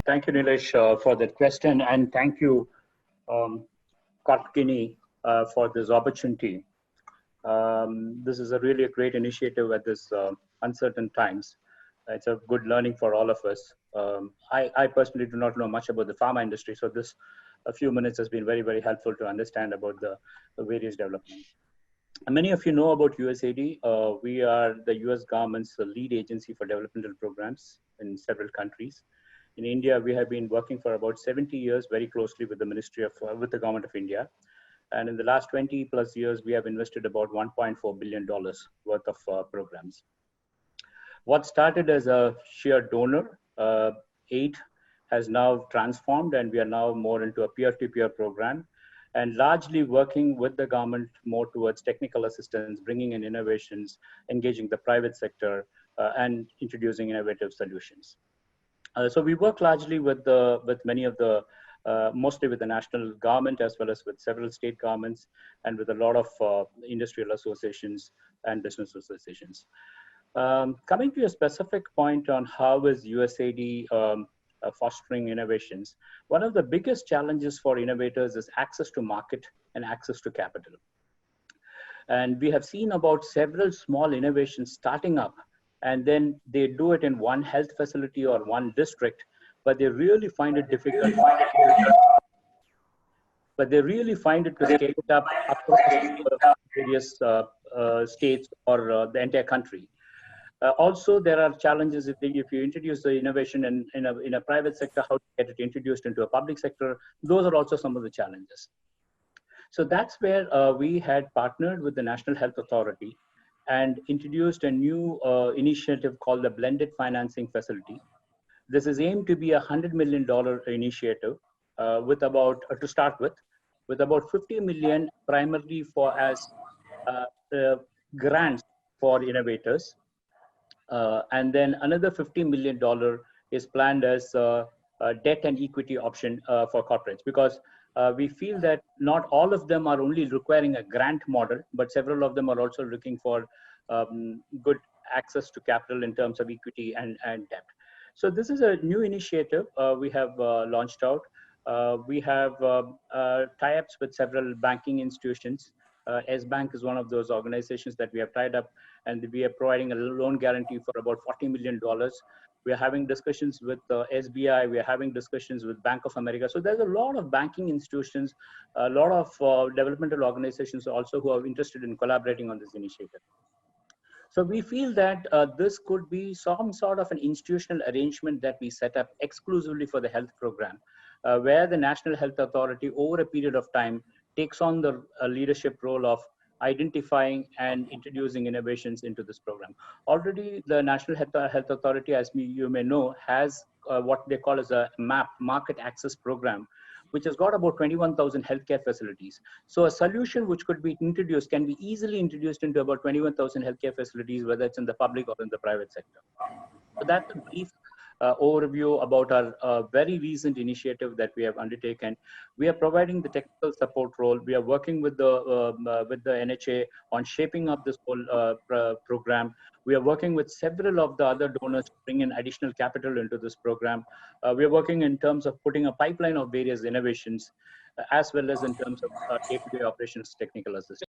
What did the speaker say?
Thank you, Nilesh, for that question, and thank you, CorpGini, for this opportunity. This is a really a great initiative at this uncertain times. It's a good learning for all of us. I personally do not know much about the pharma industry, so this a few minutes has been very, very helpful to understand about the various developments. And many of you know about USAID. We are the US government's lead agency for developmental programs in several countries. In India, we have been working for about 70 years very closely with the with the government of India. And in the last 20 plus years, we have invested about $1.4 billion worth of programs. What started as a sheer donor aid has now transformed, and we are now more into a peer-to-peer program, and largely working with the government more towards technical assistance, bringing in innovations, engaging the private sector, and introducing innovative solutions. So we work largely with many of the, mostly with the national government as well as with several state governments and with a lot of industrial associations and business associations. Coming to a specific point on how is USAID fostering innovations, one of the biggest challenges for innovators is access to market and access to capital. And we have seen about several small innovations starting up, and then they do it in one health facility or one district, but they really find it difficult. But they really find it to scale it up across various states or the entire country. Also, there are challenges if you introduce the innovation in a private sector, how to get it introduced into a public sector. Those are also some of the challenges. So that's where we had partnered with the National Health Authority and introduced a new initiative called the Blended Financing Facility. This is aimed to be a $100 million initiative with about, to start with about 50 million primarily for as grants for innovators. And then another $50 million is planned as a debt and equity option for corporates, because we feel that not all of them are only requiring a grant model, but several of them are also looking for good access to capital in terms of equity and debt. So this is a new initiative we have launched out. We have tie-ups with several banking institutions. S-Bank is one of those organizations that we have tied up, and we are providing a loan guarantee for about $40 million. We are having discussions with SBI. We are having discussions with Bank of America. So there's a lot of banking institutions, a lot of developmental organizations also who are interested in collaborating on this initiative. So we feel that this could be some sort of an institutional arrangement that we set up exclusively for the health program, where the National Health Authority over a period of time takes on the leadership role of identifying and introducing innovations into this program. Already the National Health Authority, as you may know, has what they call as a MAP, Market Access Program, which has got about 21,000 healthcare facilities. So a solution which could be introduced can be easily introduced into about 21,000 healthcare facilities, whether it's in the public or in the private sector. So that's a brief overview about our very recent initiative that we have undertaken. We are providing the technical support role. We are working with the NHA on shaping up this whole program. We are working with several of the other donors to bring in additional capital into this program. We are working in terms of putting a pipeline of various innovations, as well as in terms of day-to-day operations technical assistance.